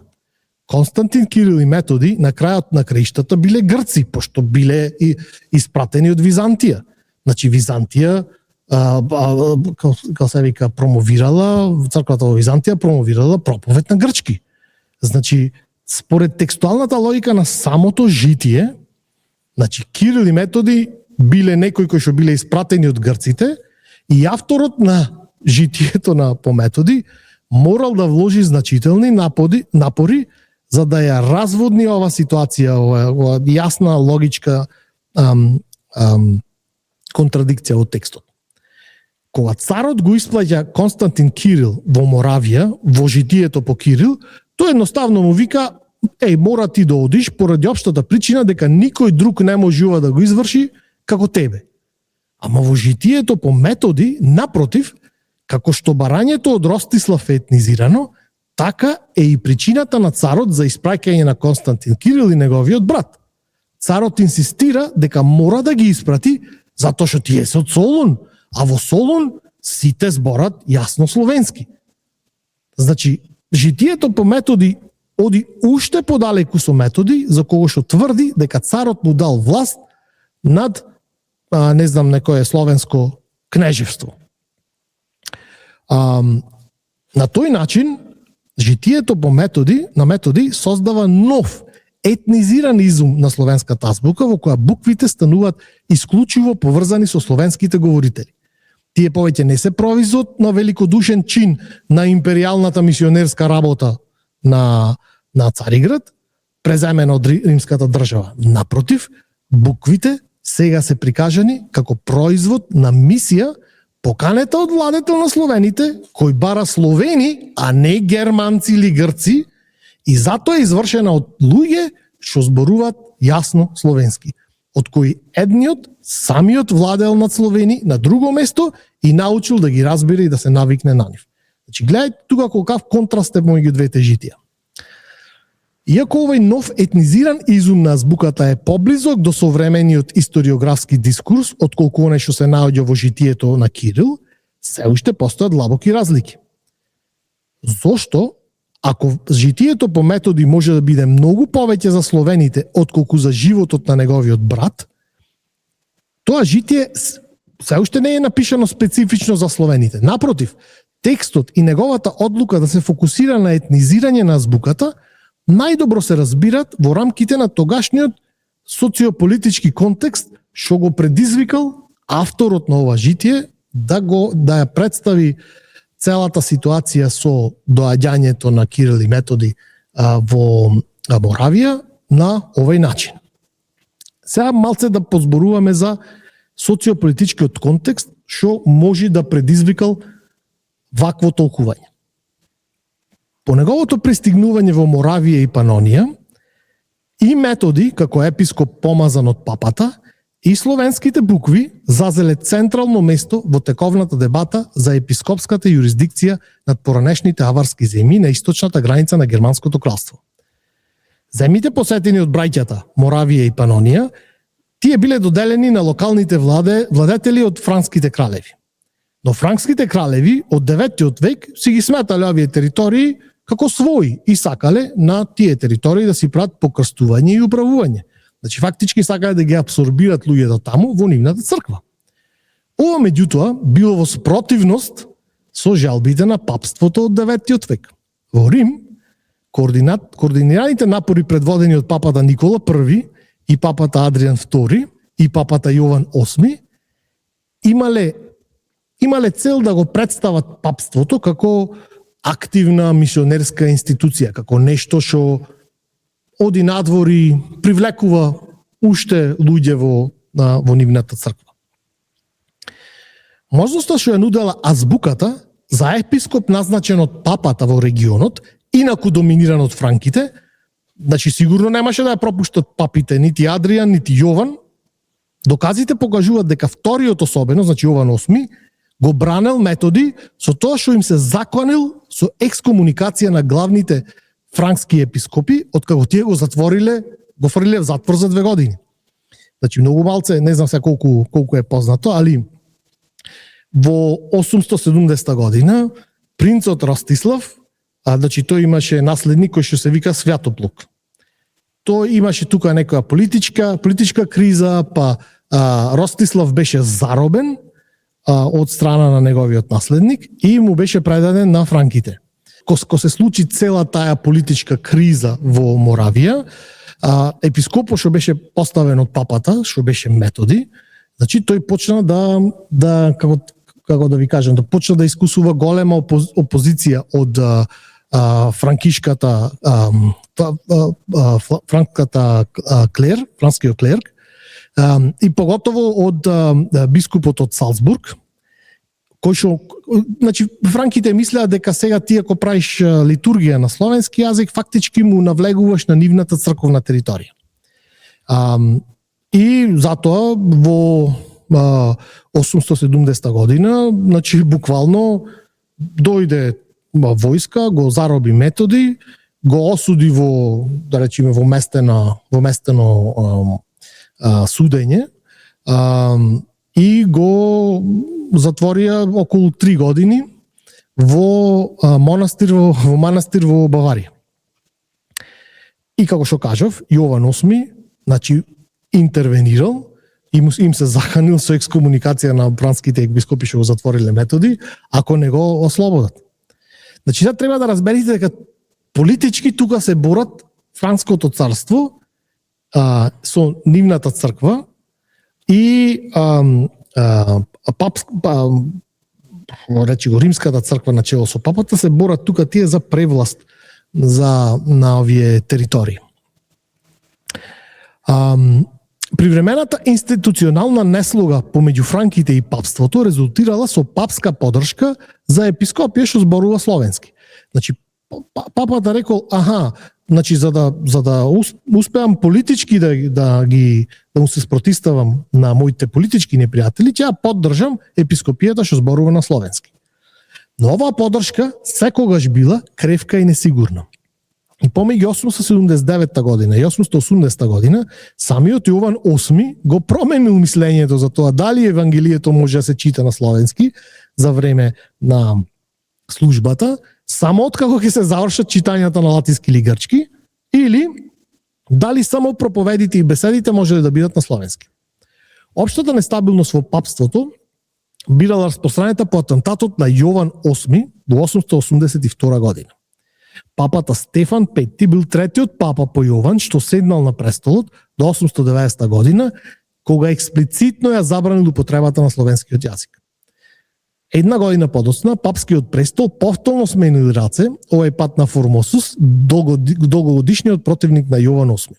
Константин, Кирил и Методи на крајот на краиштата биле грци, пошто биле испратени од Византија. Значи, Византија, како се вика, промовирала, црквата во Византија промовирала проповед на грчки. Значи, според текстуалната логика на самото житие, значи, Кирил и Методи биле некои кои што биле испратени од грците и авторот на житието на по Методи морал да вложи значителни напори за да ја разводни ова ситуација, ова јасна логичка контрадикција во текстот. Кога царот го исплаќа Константин Кирил во Моравија, во житието по Кирил, тој едноставно му вика: "Еј, мора ти да одиш поради општата причина дека никој друг не можува да го изврши како тебе." Ама во житието по Методи, напротив, како што барањето од Ростислав е етнизирано, така е и причината на царот за испраќање на Константин Кирил и неговиот брат. Царот инсистира дека мора да ги испрати затоа што тие се од Солун, а во Солун сите зборат јасно словенски. Значи, житието по Методи оди уште подалеку со Методи, за кого што тврди дека царот му дал власт над не знам некое словенско кнежевство. На тој начин житието по Методи создава нов етнизиран изум на словенската азбука во која буквите стануваат исклучиво поврзани со словенските говорители. Тие повеќе не се провизот на великодушен чин на империјалната мисионерска работа на Цариград, преземена од римската држава. Напротив, буквите сега се прикажани како производ на мисија поканета од владетел на словените, кој бара словени, а не германци или грци, и затоа е извршена од луѓе што зборуваат јасно словенски, од кои едниот самиот владел над словени на друго место и научил да ги разбира и да се навикне на нив. Значи, гледајте тука колкав контраст е меѓу двете житија. Иако овој нов етнизиран изум на азбуката е поблизок до современиот историографски дискурс, отколку оној што се наоѓа во житието на Кирил, се уште постојат длабоки разлики. Зошто, ако житието по Методи може да биде многу повеќе за словените отколку за животот на неговиот брат, тоа житие се уште не е напишано специфично за словените. Напротив, текстот и неговата одлука да се фокусира на етнизирање на азбуката најдобро се разбират во рамките на тогашниот социополитички контекст што го предизвикал авторот на ова житие да ја представи целата ситуација со доаѓањето на Кирил и Методи во Моравија на овој начин. Сега малце да позборуваме за социополитичкиот контекст што може да предизвикал вакво толкување. По неговото пристигнување во Моравија и Панонија, и Методи, како епископ помазан од папата, и словенските букви зазеле централно место во тековната дебата за епископската јурисдикција над поранешните аварски земји на источната граница на Германското кралство. Земјите посетени од браќата Моравија и Панонија, тие биле доделени на локалните владетели од франските кралеви. Но франските кралеви од 9 век си ги сметале овие територии како своји и сакале на тие територии да си прават покрстување и управување. Значи, фактички сакале да ги абсорбират луѓето таму во нивната црква. Ова, меѓутоа, било во спротивност со жалбите на папството од 9 век. Во Рим, координираните напори предводени од папата Никола I и папата Адриан II и папата Јован VIII имале цел да го представат папството како активна мисионерска институција, како нешто што оди надвори, привлекува уште луѓе во нивната црква. Можноста што ја нудела азбуката за епископ назначен од папата во регионот, инаку доминиран од франките, значи сигурно немаше да ја пропуштат папите, нити Адриан, нити Јован. Доказите покажуваат дека вториот особено, значи Јован VIII, го бранел Методи со тоа што им се закланил со екскомуникација на главните франкски епископи, откако тие го затвориле, го фрлиле в затвор за 2 години. Значи многу малце, не знам се колку е познато, али во 870 година принцот Ростислав, значи тој имаше наследник кој што се вика Свјатоплук. Тој имаше тука некоја политичка криза, па Ростислав беше заробен од страна на неговиот наследник и му беше предаден на франките. Кога се случи цела таа политичка криза во Моравија, епископот што беше поставен од папата, што беше Методи, Значи тој почна да како да ви кажам, да почна да искусува голема опозиција од франкиската франскиот клерк, и поготово од бискупот од Салцбург, кој што, значи, франките мислеа дека сега ти ако правиш литургија на словенски јазик, фактички му навлегуваш на нивната црковна територија. И затоа во 870 година, значи буквално дојде војска, го зароби Методи, го осуди во, да речеме, во местено судење, и го затворија околу 3 години во манастир во Баварија. И како што кажав, Јован VIII, значи, интервенирал, им се заханил со екскомуникација на франските епископи што го затвориле Методи, ако не го ослободат. Значи, сега треба да разберете дека политички тука се борат Франското царство со нивната црква и речи го римската црква начело со папата се борат тука тие за превласт на овие територии. Привремената институционална неслуга помеѓу франките и папството резултирала со папска поддршка за епископија што зборува словенски. Значи папата рекол, значи за да успеам политички да му се спротиставам на моите политички непријатели, ќе ја поддржам епископијата што зборува на словенски. Но оваа поддршка секогаш била кревка и несигурна. И помеѓу 879 година и 880 година, самиот Јован VIII го променил мислењето за тоа дали Евангелието може да се чита на словенски за време на службата, само откако ќе се завршат читањата на латински или грчки, или дали само проповедите и беседите може да бидат на словенски. Општата нестабилност во папството била распространета по атентатот на Јован VIII во 882 година. Папата Стефан V бил третиот папа по Јован што седнал на престолот до 890 година, кога експлицитно ја забранил употребата на словенскиот јазик. Една година подоцна, папскиот престол повторно сменил раце, овој пат на Формосус, долгогодишниот противник на Јован VIII.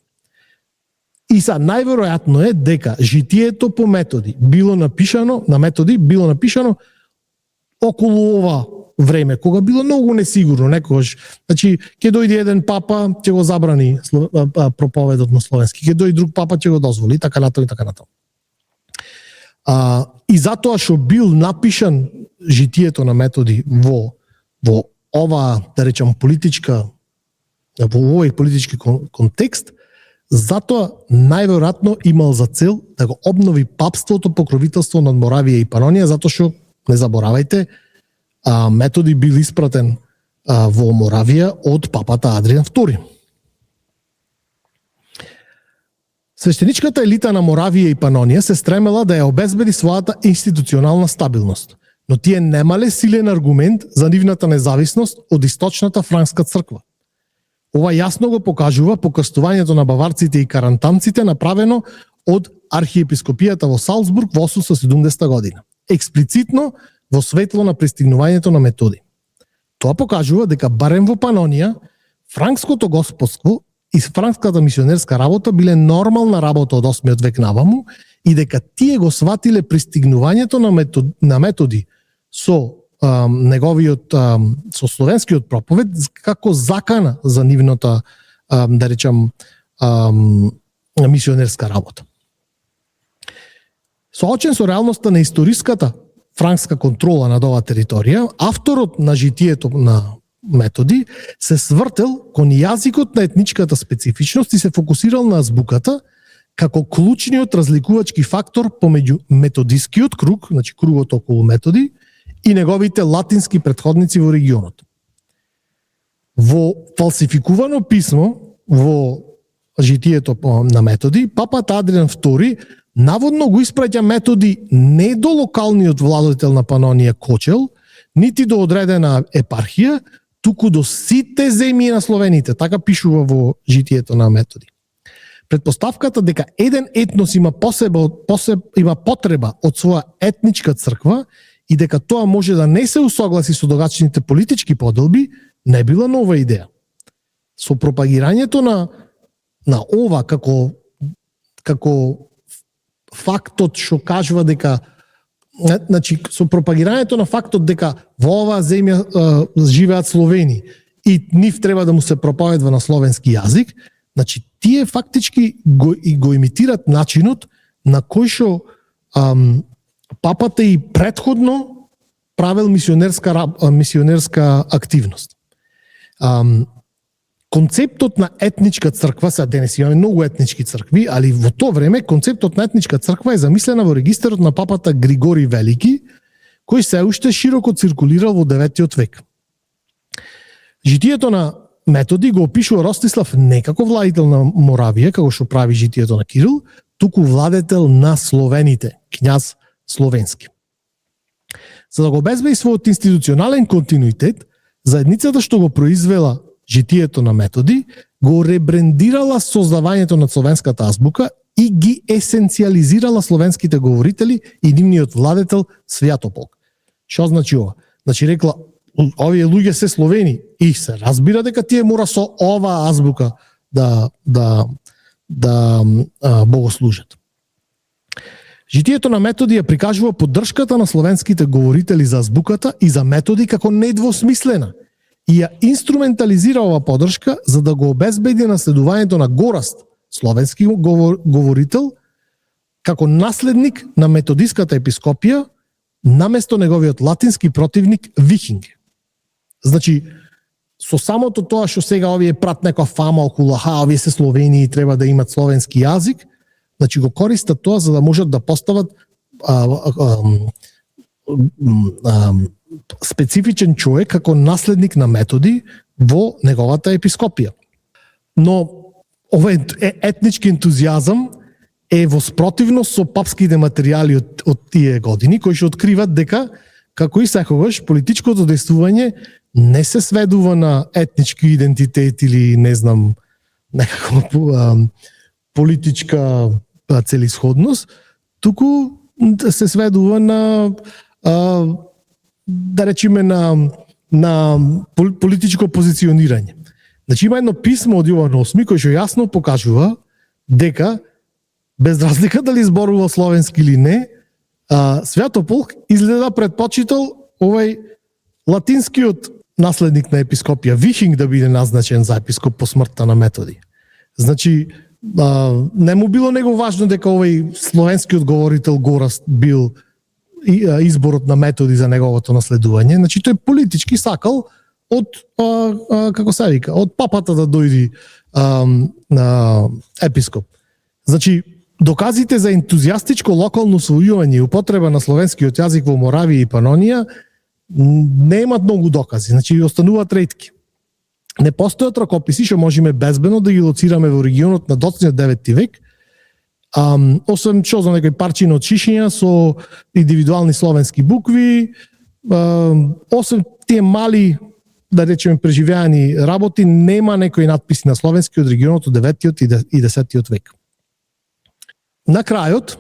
И са најверојатно е дека житието по Методи било напишано околу ова време, кога било многу несигурно, некогаш, значи, ќе дојде еден папа, ќе го забрани проповедот на словенски, ќе дојде друг папа, ќе го дозволи, така натаму и така натаму. И затоа што бил напишан житието на Методи во ова, да речам, во овој политички контекст, затоа најверојатно имал за цел да го обнови папството покровителство над Моравија и Панонија, затоа што, не заборавајте, Методи бил испратен во Моравија од папата Адриан II. Свештеничката елита на Моравија и Панонија се стремела да ја обезбеди својата институционална стабилност, но тие немале силен аргумент за нивната независност од источната франска црква. Ова јасно го покажува покрстувањето на баварците и карантанците направено од архиепископијата во Салцбург во 870 година. Експлицитно во светло на пристигнувањето на Методи. Тоа покажува дека барем во Панонија, франкското господство и франкската мисионерска работа биле нормална работа од 8 век наваму и дека тие го сватиле пристигнувањето на Методи со неговиот со словенскиот проповед како закана за нивната, да речам, мисионерска работа. Соочен со реалноста на историската франкска контрола над оваа територија, авторот на житието на Методи се свртел кон јазикот на етничката специфичност и се фокусирал на азбуката како клучниот разликувачки фактор помеѓу методискиот круг, значи кругот околу Методи, и неговите латински претходници во регионот. Во фалсификувано писмо во житието на Методи, папата Адриан II наводно го испраќа Методи не до локалниот владетел на Панонија Кочел, нити до одредена епархија, туку до сите земји на словените, така пишува во житието на Методи. Предпоставката дека еден етнос има има потреба од своја етничка црква и дека тоа може да не се усогласи со тогачните политички поделби, не била нова идеја. Со пропагирањето на ова како фактот што кажува дека со пропагирањето на фактот дека во оваа земја живеат Словени и нив треба да му се проповедва на словенски јазик, тие фактички го имитират начинот на кој што папата и претходно правил мисионерска активност. Концептот на етничка црква, сега денес имаме многу етнички цркви, али во тоа време концептот на етничка црква е замислена во регистарот на папата Григори Велики, кој се уште широко циркулирал во 9 век. Житието на Методи го опишува Ростислав не како владетел на Моравија, како што прави житието на Кирил, туку владетел на словените, књаз словенски. За да го обезбеди својот институционален континуитет, заедницата што го произвела житието на Методи, го ребрендирала создавањето на словенската азбука и ги есенциализирала словенските говорители и нивниот владетел Свјатополк. Што значи ова? Значи рекла, овие луѓе се Словени и се разбира дека тие мора со оваа азбука да богослужат. Житието на Методи ја прикажува поддршката на словенските говорители за азбуката и за Методи како недвосмислена и ја инструментализира оваа поддршка за да го обезбеди наследувањето на Гораст, словенски говорител, како наследник на методиската епископија наместо неговиот латински противник Вихинг. Значи, со самото тоа што сега овие прат некоја фама околу овие се Словени и треба да имат словенски јазик, значи го користат тоа за да можат да постават специфичен човек како наследник на Методи во неговата епископија. Но овој етнички ентузијазам е во спротивност со папските материјали од тие години, кои што откриват дека, како и секогаш, политичкото дејствување не се сведува на етнички идентитет или, не знам, некако политичка целисходност, туку се сведува на, да речеме, на политичко позиционирање. Значи, има едно писмо од Јован VIII, кој што јасно покажува дека, без разлика дали зборува словенски или не, Свјатополк изгледа предпочитал овај латинскиот наследник на епископија Вихинг да биде назначен за епископ по смртта на Методи. Значи, не му било него важно дека овај словенскиот говорител Гораст бил изборот на Методи за неговото наследување. Значи, тој политички сакал од, како се вика, од папата да дојди епископ. Значи, доказите за ентузијастичко локално усвојување и употреба на словенскиот јазик во Моравија и Панонија немаат многу докази, значи остануваат ретки. Не постојат ракописи што можеме безбедно да ги лоцираме во регионот на доцниот 9 век, освен што за некој парчина од шишиња со индивидуални словенски букви, освен тие мали, да речеме, преживеани работи, нема некои надписи на словенски од регионот од 9 и 10 век. На крајот,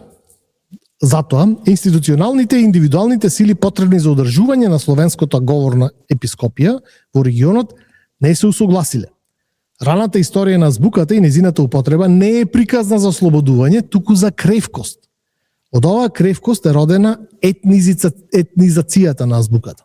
затоа, институционалните и индивидуалните сили потребни за одржување на словенската говорна епископија во регионот не се усогласиле. Раната историја на азбуката и незината употреба не е приказна за ослободување, туку за кревкост. Од оваа кревкост е родена етнизацијата на азбуката.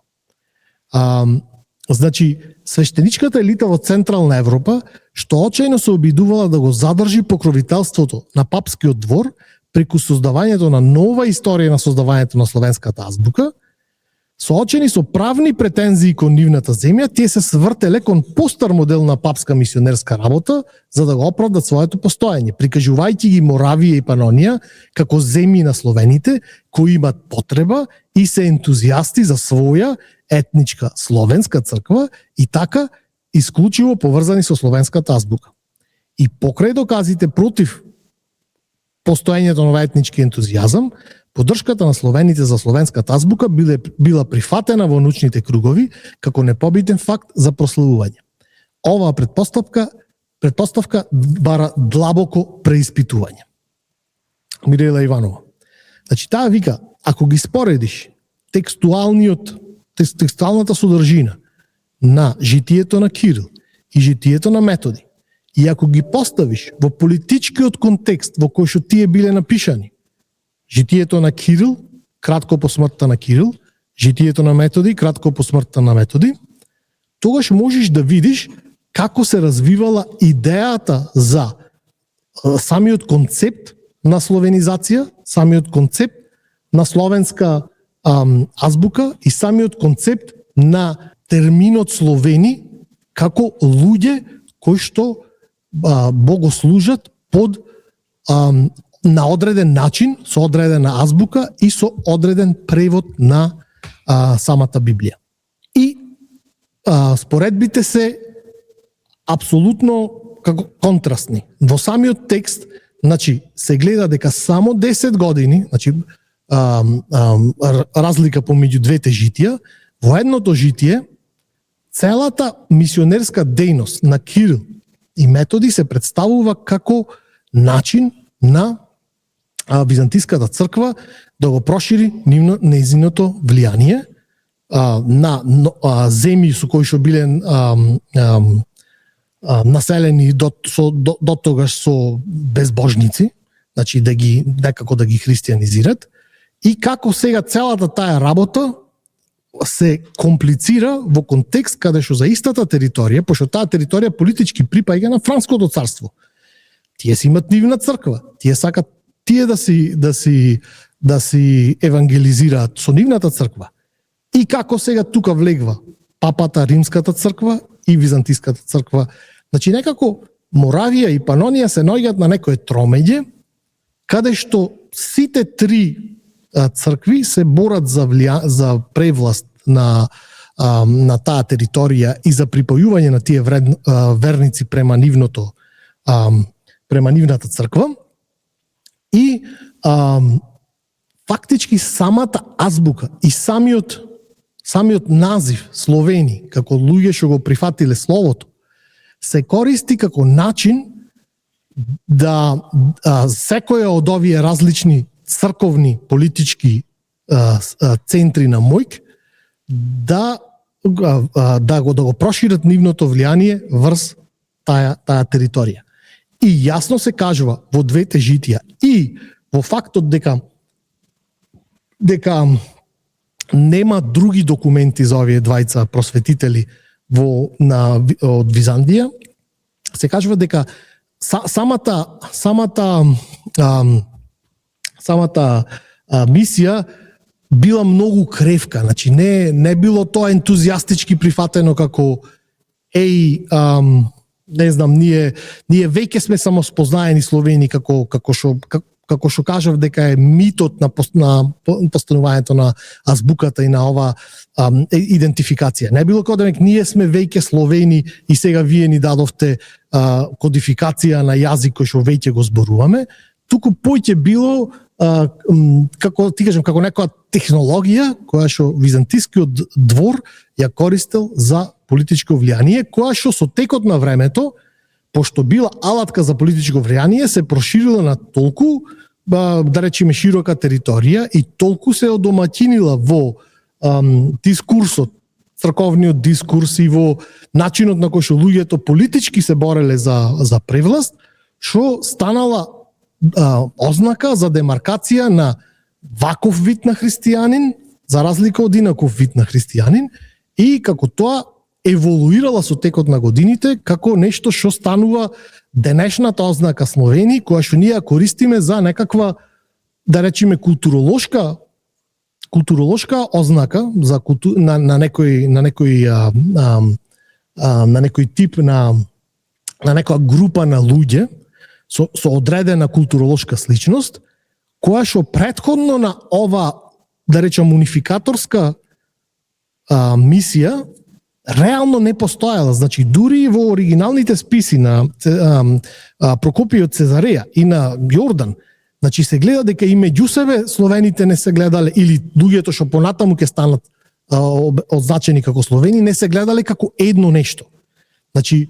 Значи, свештеничката елита во Централна Европа, што очајно се обидувала да го задржи покровителството на папскиот двор преку создавањето на нова историја на создавањето на словенската азбука, соочени со правни претензии кон нивната земја, тие се свртеле кон постар модел на папска мисионерска работа за да го оправдат своето постоење, прикажувајќи ги Моравија и Панонија како земји на словените кои имат потреба и се ентузијасти за своја етничка словенска црква и така исклучиво поврзани со словенската азбука. И покрај доказите против постоењето на овој етнички ентузијазам, поддршката на словените за словенската азбука била прифатена во научните кругови како непобитен факт за прославување. Оваа предпоставка претпоставка бара длабоко преиспитување. Мирела Иванова. Значи, таа вика, ако ги споредиш текстуалната содржина на житието на Кирил и житието на Методи, и ако ги поставиш во политичкиот контекст во кој што тие биле напишани, житието на Кирил, кратко по смртта на Кирил, житието на Методи, кратко по смртта на Методи, тогаш можеш да видиш како се развивала идејата за самиот концепт на словенизација, самиот концепт на словенска азбука и самиот концепт на терминот словени како луѓе кои што богослужат под на одреден начин, со одредена азбука и со одреден превод на самата Библија. И споредбите се апсолутно како контрастни. Во самиот текст, значи, се гледа дека само 10 години, значи, разлика помеѓу двете житија, во едното житие, целата мисионерска дејност на Кирил и Методи се представува како начин на Византиската црква да го прошири нејзиното влијание на земји со кои што биле населени до тогаш со безбожници, значи некако да ги христијанизират, и како сега целата таа работа се комплицира во контекст каде што за истата територија, пошто таа територија политички припаѓа на Франското царство. Тие си имат нивна црква, тие сакат тие да си евангелизираат со нивната црква. И како сега тука влегва папата, римската црква и византиската црква. Значи некако Моравија и Панонија се наоѓаат на некое тромеѓе, каде што сите три цркви се борат за превласт на таа територија и за припојување на тие верници према нивната црква. И фактички самата азбука и самиот назив Словени, како луѓе што го прифатиле словото, се користи како начин да секоја од овие различни црковни политички центри на мојк да го прошират нивното влијание врз таа територија. И јасно се кажува во двете житија и во фактот дека нема други документи за овие двајца просветители од Византија, се кажува дека самата мисија била многу кревка, значи не било тоа ентузијастички прифатено како не знам, ние веќе сме само спознаени Словени како што кажав дека е митот на постанувањето на азбуката и на ова идентификација. Не било дека ние сме веќе Словени и сега вие ни дадовте кодификација на јазик кој што веќе го зборуваме, туку поќе било како ти кажам, како некоја технологија која што византискиот двор ја користел за политичко влијание, која што со текот на времето, пошто била алатка за политичко влијание, се проширила на толку, да речеме, широка територија и толку се одомаќинила во дискурсот, црковниот дискурс и во начинот на кој што луѓето политички се бореле за превласт, што станала ознака за демаркација на ваков вид на христијанин, за разлика од инаков вид на христијанин, и како тоа еволуирала со текот на годините како нешто што станува денешната ознака Словени, која што ние користиме за некаква, да речеме, културолошка ознака за на некој тип на некоја група на луѓе со одредена културолошка сличност, која што претходно на ова, да речем, унификаторска мисија реално не постоела. Значи, дури во оригиналните списи на Прокопиј од Цезареја и на Јордан, значи се гледа дека и меѓу себе словените не се гледале, или луѓето што понатаму ќе станат одзначени како словени, не се гледале како едно нешто. Значи,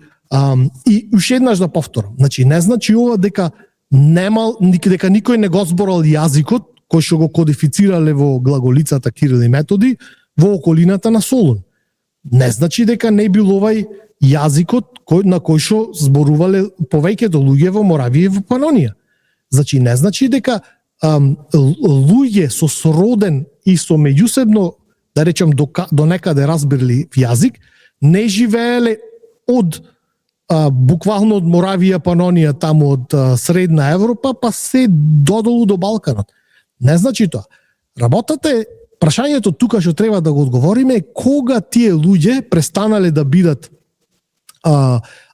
И уште еднаш да повторам, значи не значи ова дека дека никој не го зборал јазикот кој што го кодифицирале во глаголицата Кирил и Методи во околината на Солун. Не значи дека не бил овај јазикот на кој што зборувале повеќето луѓе во Моравија и во Панонија. Значи не значи дека луѓе со сроден и со меѓусебно, да речем, до некаде разбирли јазик, не живееле од буквално од Моравија, Панонија, таму од Средна Европа, па се додолу до Балканот. Не значи тоа. Работата е, прашањето тука што треба да го одговориме е кога тие луѓе престанале да бидат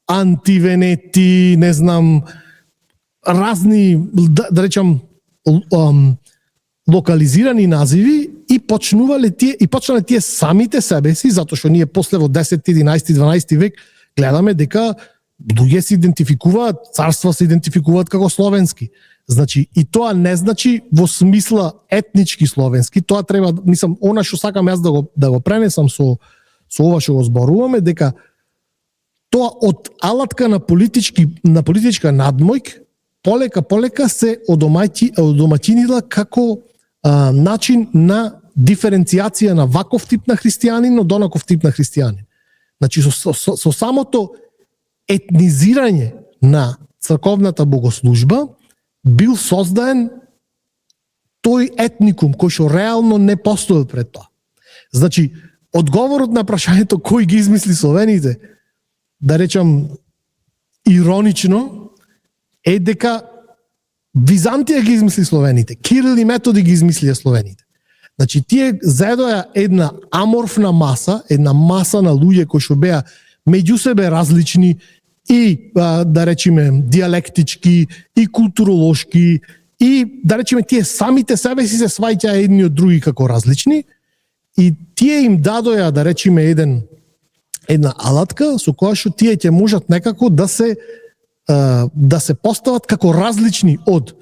антивенети, не знам, разни, да речам, локализирани називи и почнале тие самите себе си, затоа што ние после во 10, 11, 12 век гледаме дека луѓе се идентификуваат, царства се идентификуваат како словенски. Значи, и тоа не значи во смисла етнички словенски, тоа треба, мислам, она што сакам јас да го пренесам со ова што го зборуваме, дека тоа од алатка на политичка надмојк полека се одомаќинила како начин на диференцијација на ваков тип на христијанин, но онаков тип на христијанин. Значи, со самото етнизирање на црковната богослужба бил создаден тој етникум кој што реално не постоел пред тоа. Значи, одговорот на прашањето кој ги измисли словените, да речам иронично, е дека Византија ги измисли словените, Кирил и Методи ги измислија словените. Значи, тие заедоја една аморфна маса, една маса на луѓе кои што беа меѓу себе различни и, да речеме, диалектички, и културолошки, и, да речеме, тие самите себе си се сваќаа едни од други како различни, и тие им дадоја, да речеме, една алатка со која што тие ќе можат некако да се постават како различни од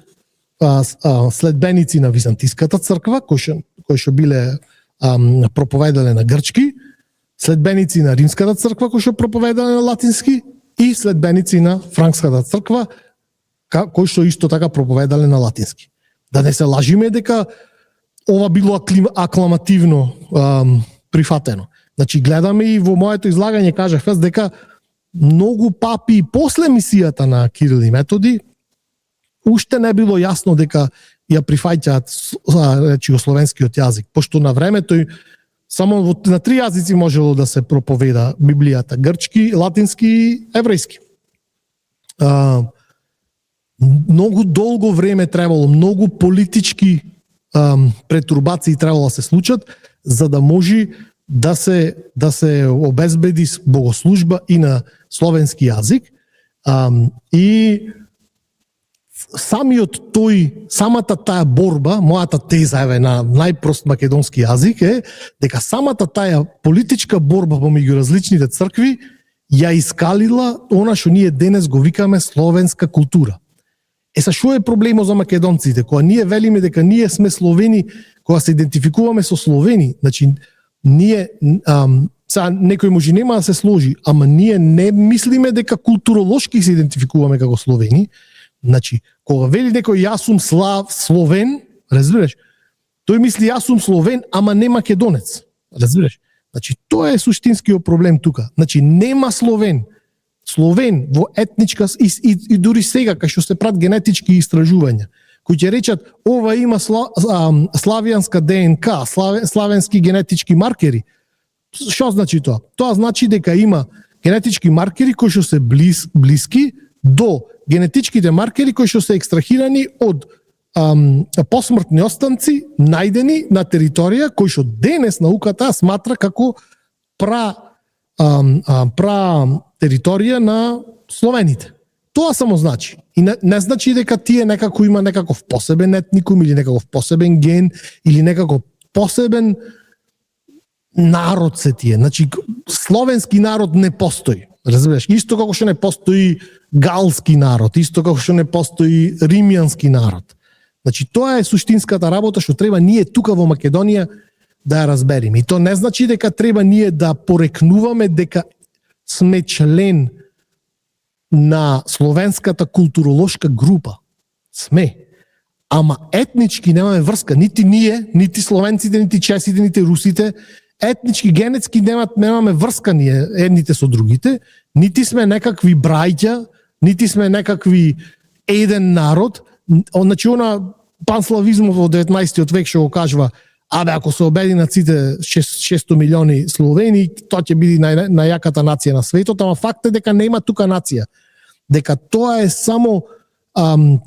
следбеници на Византиската црква, кои што биле проповедале на грчки, следбеници на Римската црква, кои што проповедале на латински, и следбеници на Франкската црква, кои што исто така проповедале на латински. Да не се лажиме дека ова било акламативно прифатено. Значи, гледаме и во моето излагање кажав јас дека многу папи после мисијата на Кирил и Методи уште не било јасно дека ја прифаќаат словенскиот јазик, пошто на времето само на 3 јазици можело да се проповеда Библијата: грчки, латински и еврејски. Многу долго време требало, многу политички претурбации требало да се случат за да може да се обезбеди богослужба и на словенски јазик, и самата таа борба, мојата теза на најпрост македонски јазик е дека самата таа политичка борба помеѓу различните цркви ја искалила она што ние денес го викаме словенска култура. Са што е проблемот за македонците? Кога ние велиме дека ние сме словени, кога се идентификуваме со словени, значи ние некој може нема да се сложи, ама ние не мислиме дека културолошки се идентификуваме како словени. Значи, кога вели некој јас сум словен, разбираш, тој мисли јас сум словен, ама не македонец. Разбираш? Значи, тоа е суштинскиот проблем тука. Значи, нема словен во етничка и дури сега кај што се прават генетички истражувања, кои ќе речат ова има славјанска ДНК, славенски генетички маркери. Што значи тоа? Тоа значи дека има генетички маркери кои што се блиски до генетичките маркери кои што се екстрахирани од посмртни останци најдени на територија кои што денес науката сматра како територија на словените. Тоа само значи. И не значи дека тие некако има некаков посебен етникум или некаков посебен ген или некако посебен народ се тие. Значи, словенски народ не постои. Разбираш? Исто како што не постои галски народ, исто како што не постои римјански народ. Значи, тоа е суштинската работа што треба ние тука во Македонија да ја разбериме. И тоа не значи дека треба ние да порекнуваме дека сме член на словенската културолошка група. Сме. Ама етнички немаме врска. Нити ние, нити словенците, нити чесите, нити русите. Етнички, генетски немаме врска ние едните со другите. Нити сме некакви брајќа, нити сме некакви еден народ. Значи, панславизмов во 19. век што го кажува, ако се обединат сите 600 милиони словени, тоа ќе биде најаката нација на светот, ама факт е дека нема тука нација. Дека тоа е само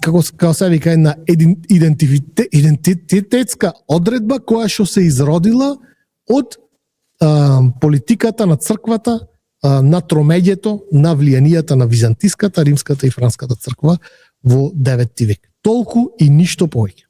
како се вика една идентитетска одредба која што се изродила од политиката на црквата, на тромеѓето, на влијанијата на византиската, римската и франската црква во 9 век. Толку и ништо повеќе.